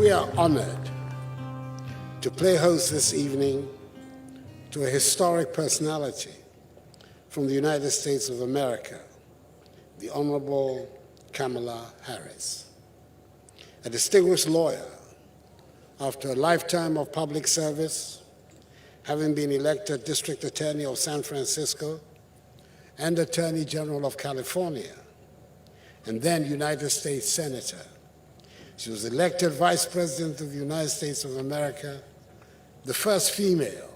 We are honored to play host this evening to a historic personality from the United States of America, the Honorable Kamala Harris, a distinguished lawyer after a lifetime of public service, having been elected District Attorney of San Francisco and Attorney General of California, and then United States Senator. She was elected Vice President of the United States of America, the first female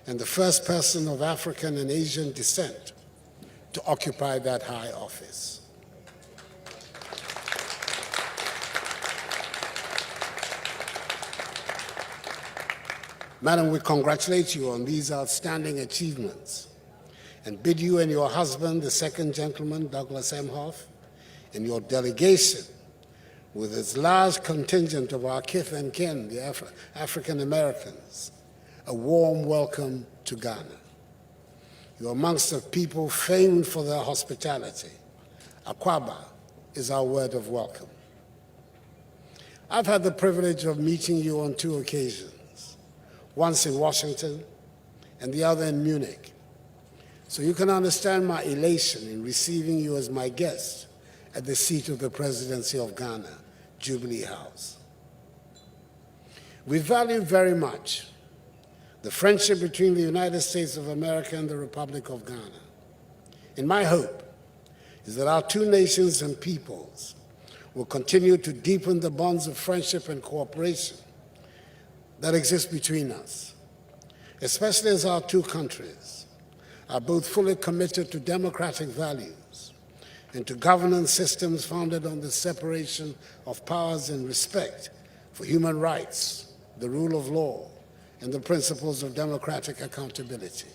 and the first person of African and Asian descent to occupy that high office. Madam, we congratulate you on these outstanding achievements and bid you and your husband, the second gentleman, Douglas Emhoff, and your delegation, with its large contingent of our kith and kin, the African Americans, a warm welcome to Ghana. You're amongst a people famed for their hospitality. Akwaba is our word of welcome. I've had the privilege of meeting you on two occasions, once in Washington and the other in Munich. So you can understand my elation in receiving you as my guest at the seat of the presidency of Ghana, Jubilee House. We value very much the friendship between the United States of America and the Republic of Ghana. And my hope is that our two nations and peoples will continue to deepen the bonds of friendship and cooperation that exist between us, especially as our two countries are both fully committed to democratic values and to governance systems founded on the separation of powers and respect for human rights, the rule of law, and the principles of democratic accountability.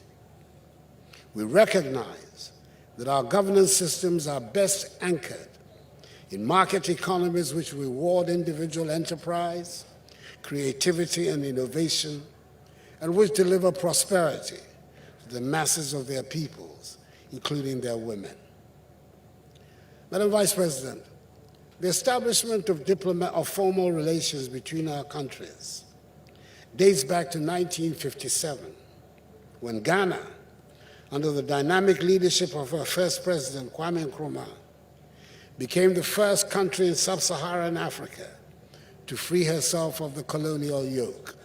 We recognize that our governance systems are best anchored in market economies which reward individual enterprise, creativity, and innovation, and which deliver prosperity to the masses of their peoples, including their women. Madam Vice President, the establishment of formal relations between our countries dates back to 1957, when Ghana, under the dynamic leadership of our first president, Kwame Nkrumah, became the first country in sub-Saharan Africa to free herself of the colonial yoke,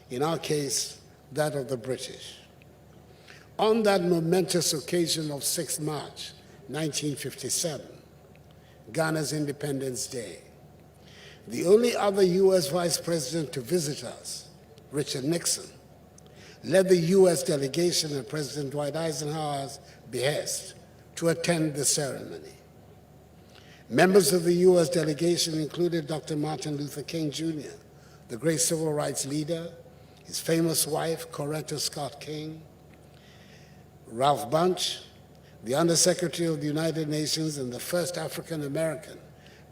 in our case, that of the British. On that momentous occasion of 6 March 1957, Ghana's Independence Day, the only other U.S. Vice President to visit us, Richard Nixon, led the U.S. delegation at President Dwight Eisenhower's behest to attend the ceremony. Members of the U.S. delegation included Dr. Martin Luther King, Jr., the great civil rights leader, his famous wife, Coretta Scott King, Ralph Bunche, the Undersecretary of the United Nations and the first African American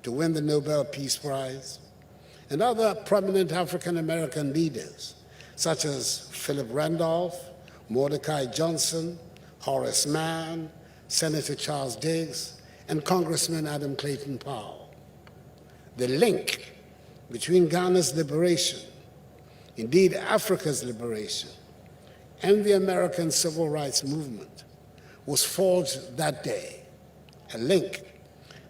to win the Nobel Peace Prize, and other prominent African American leaders, such as Philip Randolph, Mordecai Johnson, Horace Mann, Senator Charles Diggs, and Congressman Adam Clayton Powell. The link between Ghana's liberation, indeed Africa's liberation, and the American civil rights movement was forged that day, a link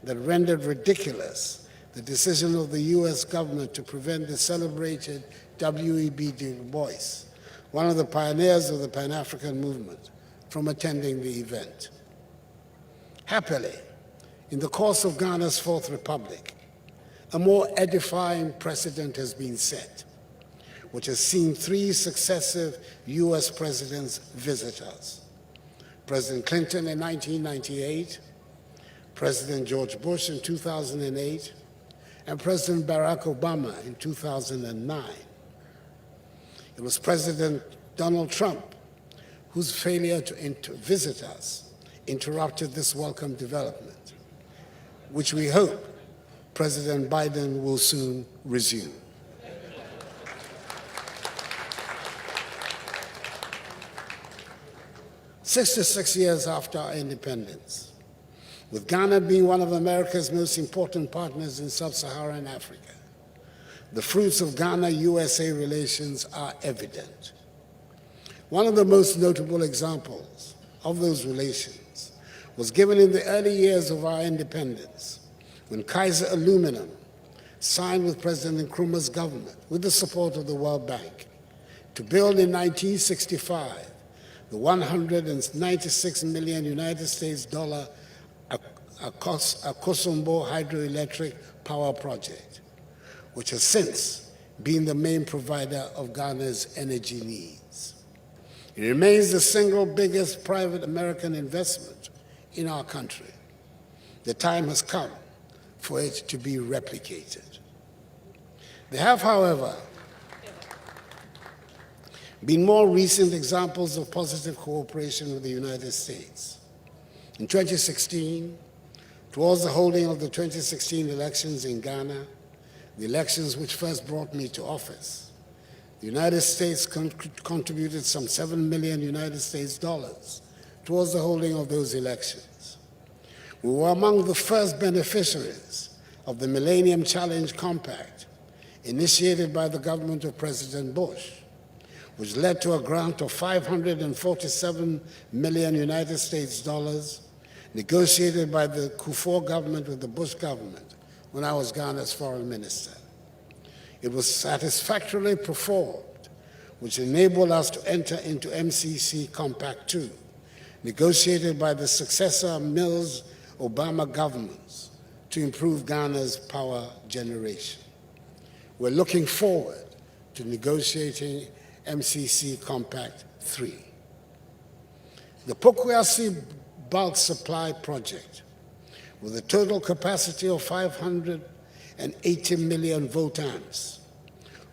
that rendered ridiculous the decision of the U.S. government to prevent the celebrated W.E.B. Du Bois, one of the pioneers of the Pan-African movement, from attending the event. Happily, in the course of Ghana's Fourth Republic, a more edifying precedent has been set, which has seen 3 successive U.S. presidents visit us. President Clinton in 1998, President George Bush in 2008, and President Barack Obama in 2009. It was President Donald Trump whose failure to visit us interrupted this welcome development, which we hope President Biden will soon resume. 66 years after our independence, with Ghana being one of America's most important partners in sub-Saharan Africa, the fruits of Ghana-USA relations are evident. One of the most notable examples of those relations was given in the early years of our independence, when Kaiser Aluminum signed with President Nkrumah's government, with the support of the World Bank, to build in 1965 the $196 million United States Akosombo hydroelectric power project, which has since been the main provider of Ghana's energy needs. It remains the single biggest private American investment in our country. The time has come for it to be replicated. There have, however, been more recent examples of positive cooperation with the United States. In 2016, towards the holding of the 2016 elections in Ghana, the elections which first brought me to office, the United States contributed some $7 million United States towards the holding of those elections. We were among the first beneficiaries of the Millennium Challenge Compact initiated by the government of President Bush, which led to a grant of $547 million United States negotiated by the Kufuor government with the Bush government when I was Ghana's foreign minister. It was satisfactorily performed, which enabled us to enter into MCC Compact 2, negotiated by the successor Mills-Obama governments to improve Ghana's power generation. We're looking forward to negotiating MCC Compact 3. The Pokuasi bulk supply project, with a total capacity of 580 million volt-amps,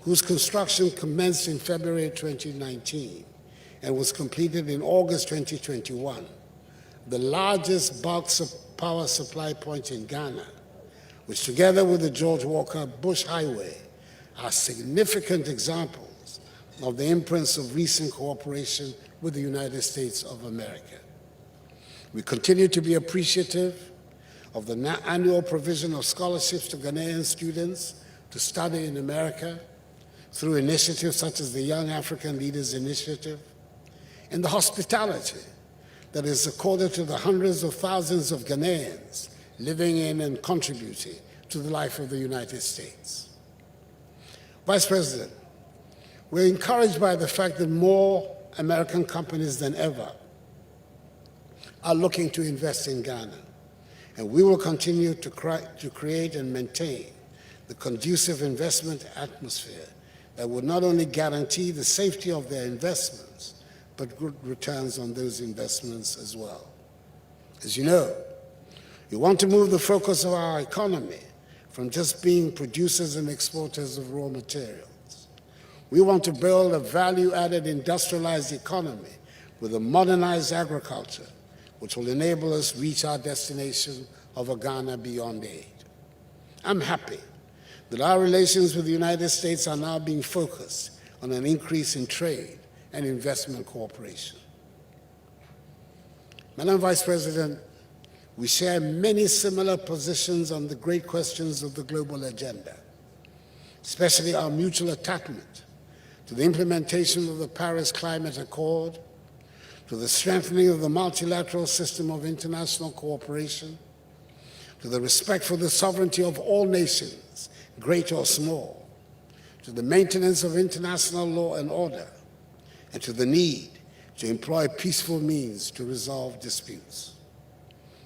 whose construction commenced in February 2019 and was completed in August 2021, the largest bulk power supply point in Ghana, which together with the George Walker Bush Highway are significant examples of the imprints of recent cooperation with the United States of America. We continue to be appreciative of the annual provision of scholarships to Ghanaian students to study in America through initiatives such as the Young African Leaders Initiative, and the hospitality that is accorded to the hundreds of thousands of Ghanaians living in and contributing to the life of the United States. Vice President, we're encouraged by the fact that more American companies than ever are looking to invest in Ghana, and we will continue to create and maintain the conducive investment atmosphere that will not only guarantee the safety of their investments, but good returns on those investments as well. As you know, we want to move the focus of our economy from just being producers and exporters of raw materials. We want to build a value-added industrialized economy with a modernized agriculture, which will enable us to reach our destination of a Ghana beyond aid. I'm happy that our relations with the United States are now being focused on an increase in trade and investment cooperation. Madam Vice President, we share many similar positions on the great questions of the global agenda, especially our mutual attachment to the implementation of the Paris Climate Accord, to the strengthening of the multilateral system of international cooperation, to the respect for the sovereignty of all nations, great or small, to the maintenance of international law and order, and to the need to employ peaceful means to resolve disputes.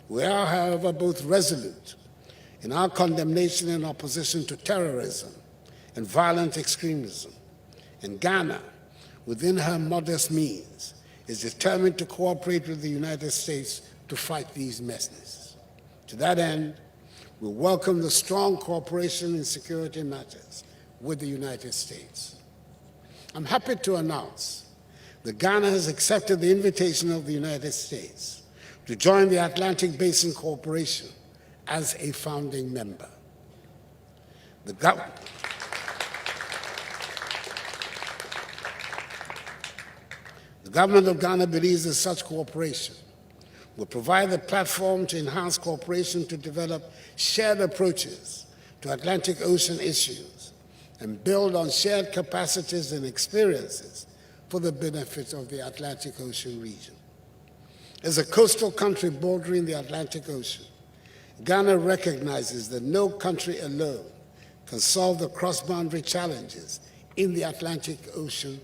We are, however, both resolute in our condemnation and opposition to terrorism and violent extremism, and Ghana, within her modest means, is determined to cooperate with the United States to fight these menaces. To that end, we welcome the strong cooperation in security matters with the United States. I'm happy to announce that Ghana has accepted the invitation of the United States to join the Atlantic Basin Cooperation as a founding member. The government of Ghana believes that such cooperation will provide the platform to enhance cooperation to develop shared approaches to Atlantic Ocean issues and build on shared capacities and experiences for the benefit of the Atlantic Ocean region. As a coastal country bordering the Atlantic Ocean, Ghana recognizes that no country alone can solve the cross-boundary challenges in the Atlantic Ocean,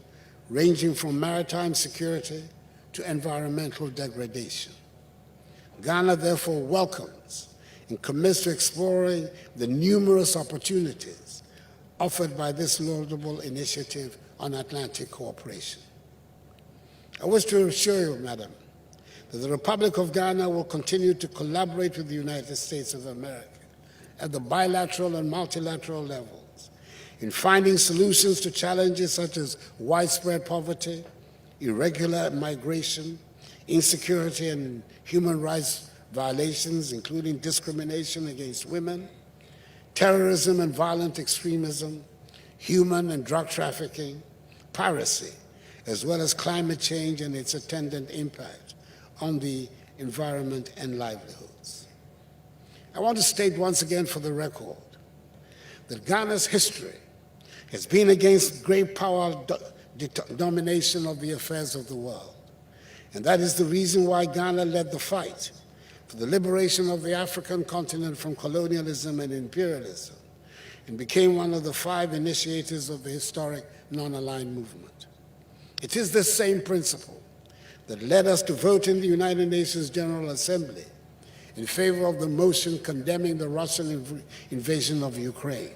ranging from maritime security to environmental degradation. Ghana therefore welcomes and commits to exploring the numerous opportunities offered by this laudable initiative on Atlantic cooperation. I wish to assure you, Madam, that the Republic of Ghana will continue to collaborate with the United States of America at the bilateral and multilateral levels in finding solutions to challenges such as widespread poverty, irregular migration, insecurity and human rights violations, including discrimination against women, terrorism and violent extremism, human and drug trafficking, piracy, as well as climate change and its attendant impact on the environment and livelihoods. I want to state once again for the record that Ghana's history has been against great power domination of the affairs of the world. And that is the reason why Ghana led the fight for the liberation of the African continent from colonialism and imperialism, and became one of the 5 initiators of the historic non-aligned movement. It is this same principle that led us to vote in the United Nations General Assembly in favor of the motion condemning the Russian invasion of Ukraine.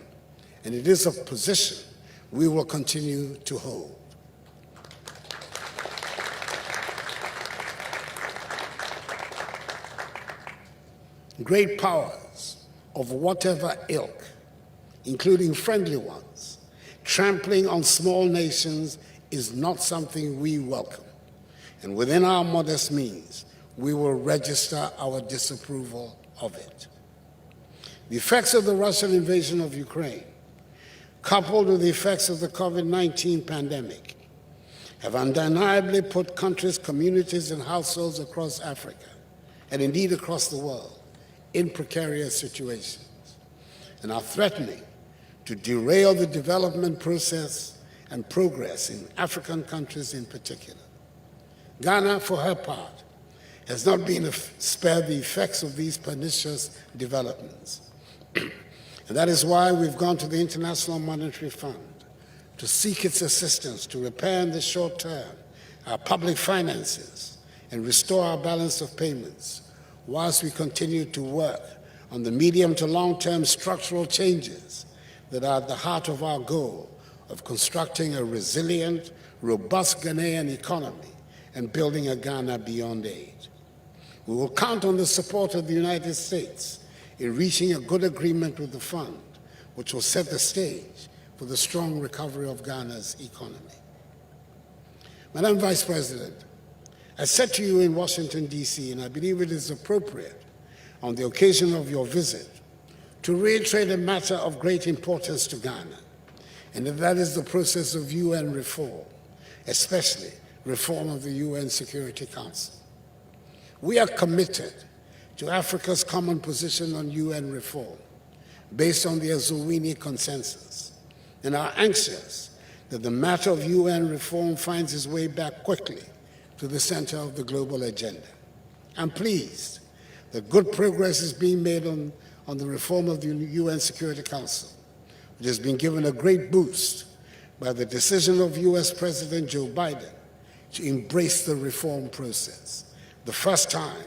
And it is a position we will continue to hold. Great powers of whatever ilk, including friendly ones, trampling on small nations is not something we welcome. And within our modest means, we will register our disapproval of it. The effects of the Russian invasion of Ukraine, coupled with the effects of the COVID-19 pandemic, have undeniably put countries, communities, and households across Africa, and indeed across the world, in precarious situations, and are threatening to derail the development process and progress in African countries in particular. Ghana, for her part, has not been spared the effects of these pernicious developments. And that is why we've gone to the International Monetary Fund to seek its assistance to repair in the short term our public finances and restore our balance of payments, whilst we continue to work on the medium to long-term structural changes that are at the heart of our goal of constructing a resilient, robust Ghanaian economy and building a Ghana beyond aid. We will count on the support of the United States in reaching a good agreement with the fund, which will set the stage for the strong recovery of Ghana's economy. Madam Vice President, I said to you in Washington, D.C., and I believe it is appropriate on the occasion of your visit to reiterate a matter of great importance to Ghana, and that is the process of UN reform, especially reform of the UN Security Council. We are committed to Africa's common position on UN reform based on the Azulwini Consensus, and are anxious that the matter of UN reform finds its way back quickly to the center of the global agenda. I'm pleased that good progress is being made on the reform of the UN Security Council, which has been given a great boost by the decision of US President Joe Biden to embrace the reform process, the first time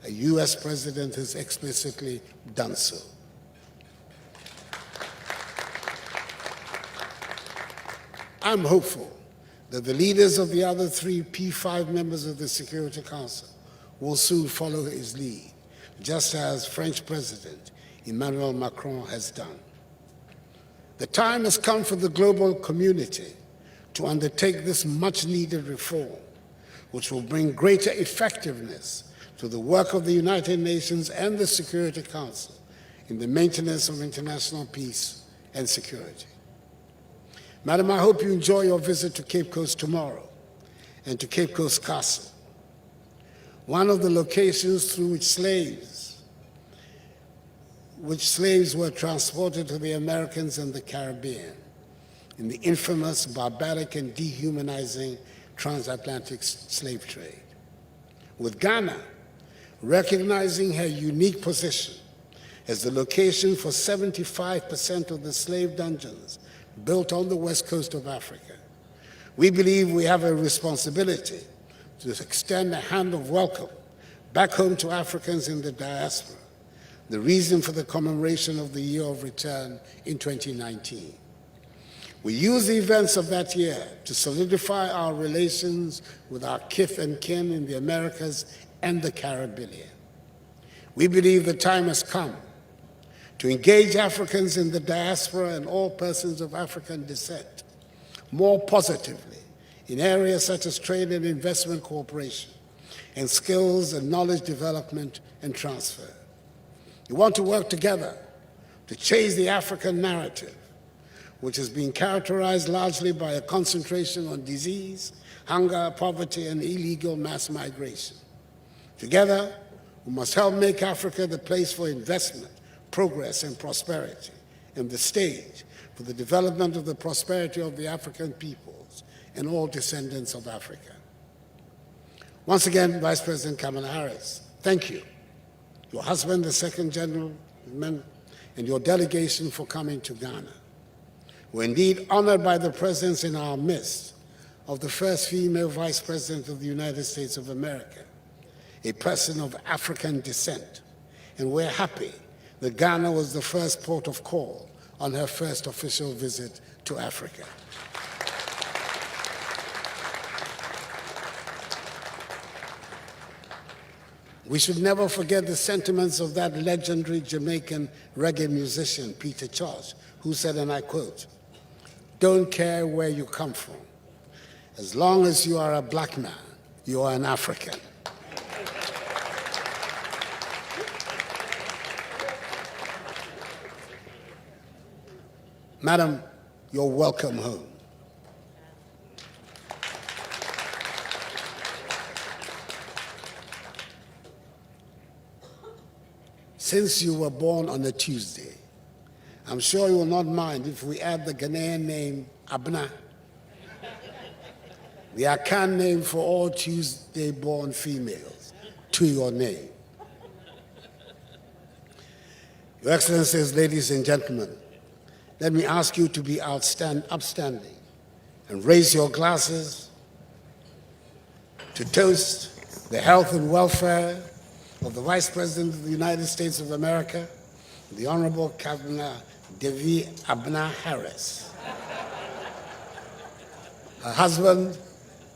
a US president has explicitly done so. I'm hopeful that the leaders of the other 3 P5 members of the Security Council will soon follow his lead, just as French President Emmanuel Macron has done. The time has come for the global community to undertake this much-needed reform, which will bring greater effectiveness to the work of the United Nations and the Security Council in the maintenance of international peace and security. Madam, I hope you enjoy your visit to Cape Coast tomorrow and to Cape Coast Castle, one of the locations through which slaves were transported to the Americas and the Caribbean, in the infamous, barbaric, and dehumanizing transatlantic slave trade. With Ghana recognizing her unique position as the location for 75% of the slave dungeons built on the west coast of Africa, we believe we have a responsibility to extend a hand of welcome back home to Africans in the diaspora, the reason for the commemoration of the Year of Return in 2019. We use the events of that year to solidify our relations with our kith and kin in the Americas and the Caribbean. We believe the time has come to engage Africans in the diaspora and all persons of African descent more positively in areas such as trade and investment cooperation and skills and knowledge development and transfer. We want to work together to change the African narrative, which has been characterized largely by a concentration on disease, hunger, poverty, and illegal mass migration. Together, we must help make Africa the place for investment, progress, and prosperity, and the stage for the development of the prosperity of the African peoples and all descendants of Africa. Once again, Vice President Kamala Harris, thank you, your husband, the Second Gentleman, and your delegation for coming to Ghana. We're indeed honored by the presence in our midst of the first female Vice President of the United States of America, a person of African descent, and we're happy that Ghana was the first port of call on her first official visit to Africa. We should never forget the sentiments of that legendary Jamaican reggae musician, Peter Tosh, who said, and I quote, "Don't care where you come from. As long as you are a black man, you are an African." Madam, you're welcome home. Since you were born on a Tuesday, I'm sure you will not mind if we add the Ghanaian name Abna, the Akan name for all Tuesday-born females, to your name. Your Excellencies, ladies and gentlemen, let me ask you to be upstanding and raise your glasses to toast the health and welfare of the Vice President of the United States of America, the Honorable Kamala Devi Abna Harris. Her husband,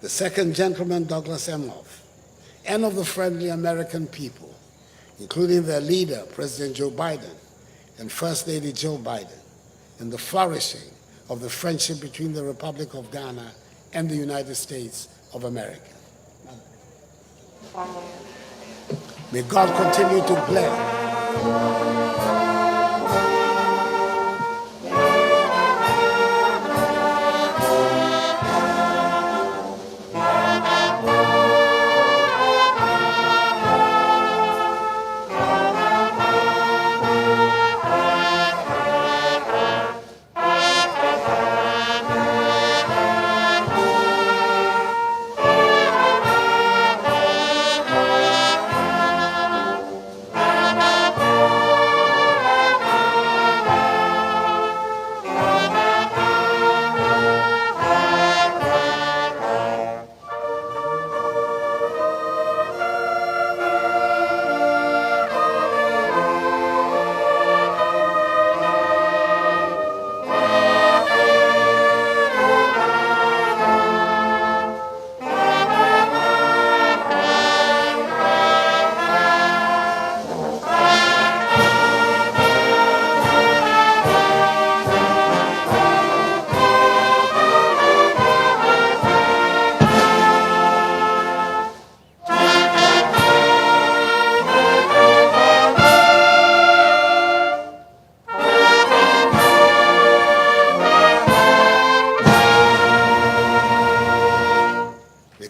the Second Gentleman Douglas Emhoff, and of the friendly American people, including their leader, President Joe Biden, and First Lady Jill Biden, and the flourishing of the friendship between the Republic of Ghana and the United States of America. May God continue to bless.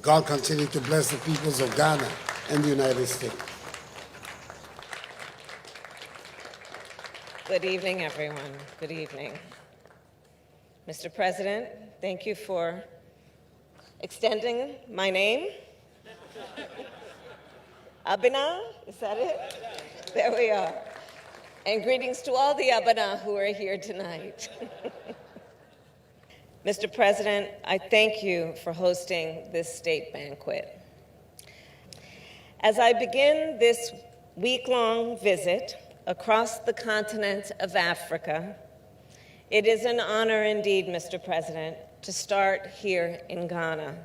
God continue to bless the peoples of Ghana and the United States. Good evening, everyone. Good evening. Mr. President, thank you for extending my name. Abena, is that it? There we are. And greetings to all the Abena who are here tonight. Mr. President, I thank you for hosting this state banquet. As I begin this week-long visit across the continent of Africa, it is an honor indeed, Mr. President, to start here in Ghana.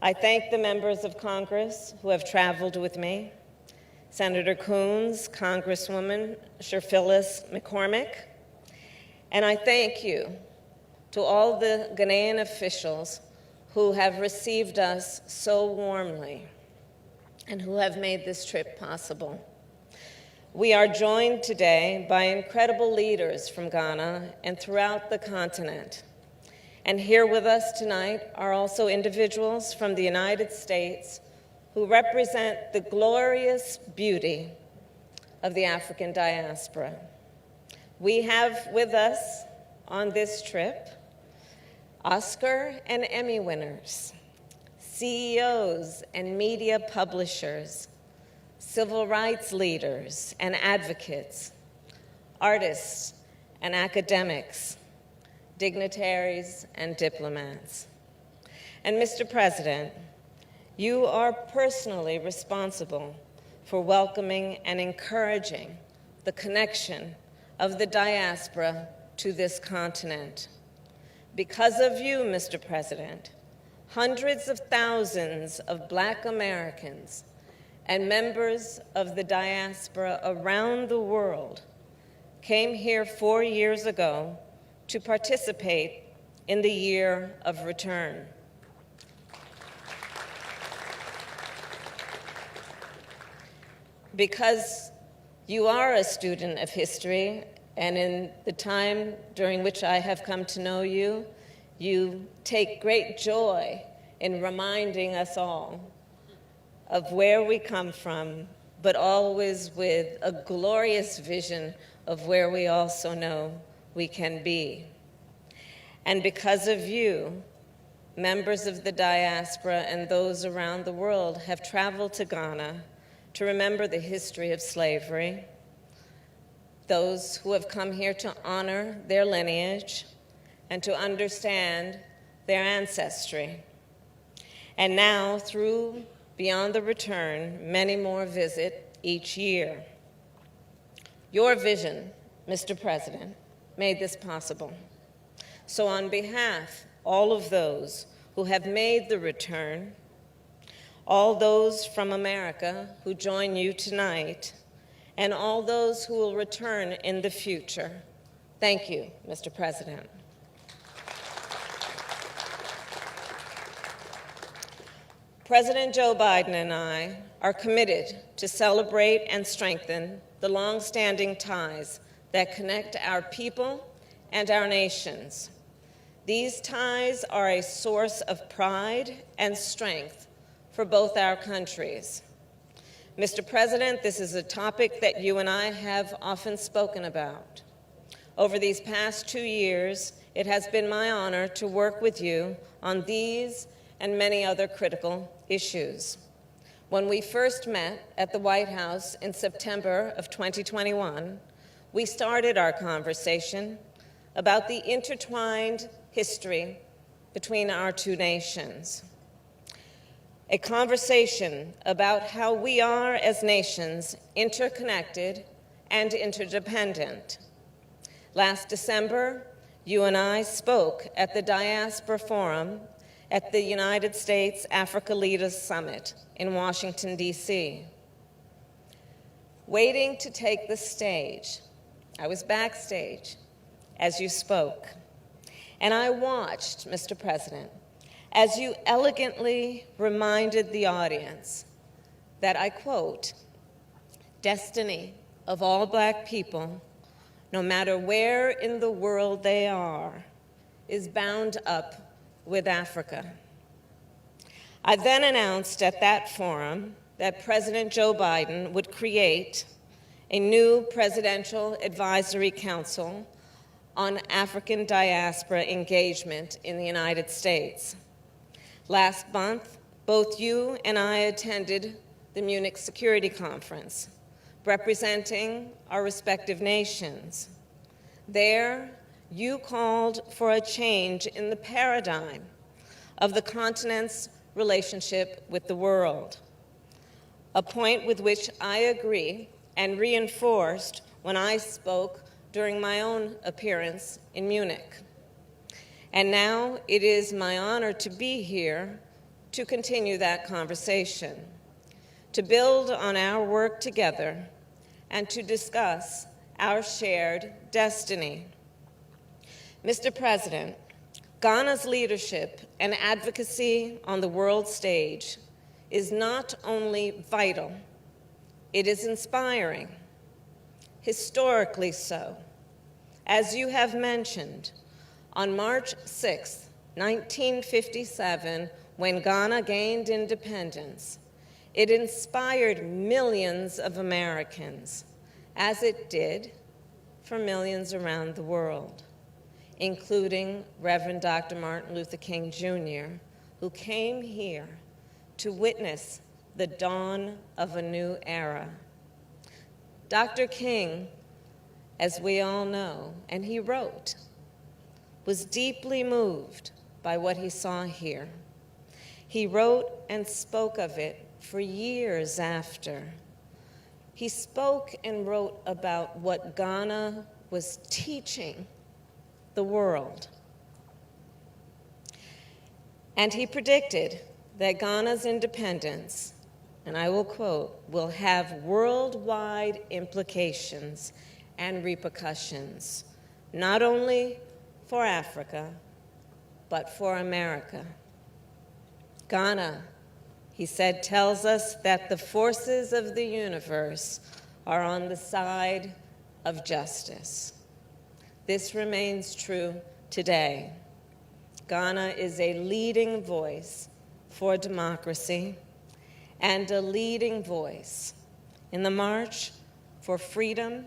I thank the members of Congress who have traveled with me, Senator Coons, Congresswoman Phyllis McCormick, and I thank you to all the Ghanaian officials who have received us so warmly and who have made this trip possible. We are joined today by incredible leaders from Ghana and throughout the continent. And here with us tonight are also individuals from the United States who represent the glorious beauty of the African diaspora. We have with us on this trip Oscar and Emmy winners, CEOs and media publishers, civil rights leaders and advocates, artists and academics, dignitaries and diplomats. And Mr. President, you are personally responsible for welcoming and encouraging the connection of the diaspora to this continent. Because of you, Mr. President, hundreds of thousands of Black Americans and members of the diaspora around the world came here 4 years ago to participate in the Year of Return. Because you are a student of history, and in the time during which I have come to know you, you take great joy in reminding us all of where we come from, but always with a glorious vision of where we also know we can be. And because of you, members of the diaspora and those around the world have traveled to Ghana to remember the history of slavery, those who have come here to honor their lineage and to understand their ancestry. And now, through Beyond the Return, many more visit each year. Your vision, Mr. President, made this possible. So on behalf of all of those who have made the return, all those from America who join you tonight, and all those who will return in the future, thank you, Mr. President. President Joe Biden and I are committed to celebrate and strengthen the long-standing ties that connect our people and our nations. These ties are a source of pride and strength for both our countries. Mr. President, this is a topic that you and I have often spoken about. Over these past 2 years, it has been my honor to work with you on these and many other critical issues. When we first met at the White House in September of 2021, we started our conversation about the intertwined history between our two nations. A conversation about how we are as nations interconnected and interdependent. Last December, you and I spoke at the Diaspora Forum at the United States Africa Leaders Summit in Washington, D.C. Waiting to take the stage, I was backstage as you spoke, and I watched, Mr. President, as you elegantly reminded the audience that, I quote, "Destiny of all Black people, no matter where in the world they are, is bound up with Africa." I then announced at that forum that President Joe Biden would create a new Presidential Advisory Council on African diaspora engagement in the United States. Last month, both you and I attended the Munich Security Conference, representing our respective nations. There, you called for a change in the paradigm of the continent's relationship with the world, a point with which I agree and reinforced when I spoke during my own appearance in Munich. And now it is my honor to be here to continue that conversation, to build on our work together, and to discuss our shared destiny. Mr. President, Ghana's leadership and advocacy on the world stage is not only vital, it is inspiring, historically so. As you have mentioned, on March 6, 1957, when Ghana gained independence, it inspired millions of Americans, as it did for millions around the world, including Reverend Dr. Martin Luther King Jr., who came here to witness the dawn of a new era. Dr. King, as we all know, and he wrote, was deeply moved by what he saw here. He wrote and spoke of it for years after. He spoke and wrote about what Ghana was teaching the world. And he predicted that Ghana's independence, and I will quote, will have worldwide implications and repercussions, not only for Africa, but for America. Ghana, he said, tells us that the forces of the universe are on the side of justice. This remains true today. Ghana is a leading voice for democracy and a leading voice in the march for freedom,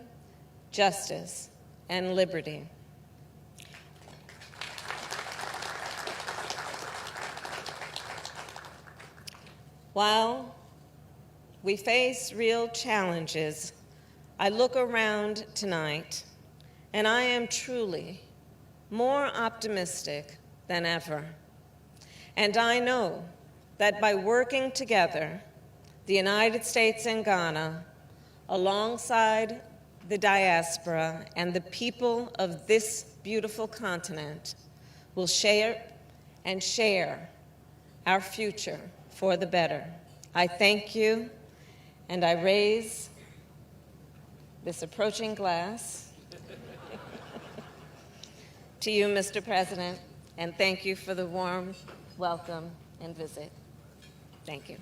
justice, and liberty. While we face real challenges, I look around tonight and I am truly more optimistic than ever. And I know that by working together, the United States and Ghana, alongside the diaspora and the people of this beautiful continent, will share our future for the better. I thank you, and I raise this approaching glass to you, Mr. President, and thank you for the warm welcome and visit. Thank you.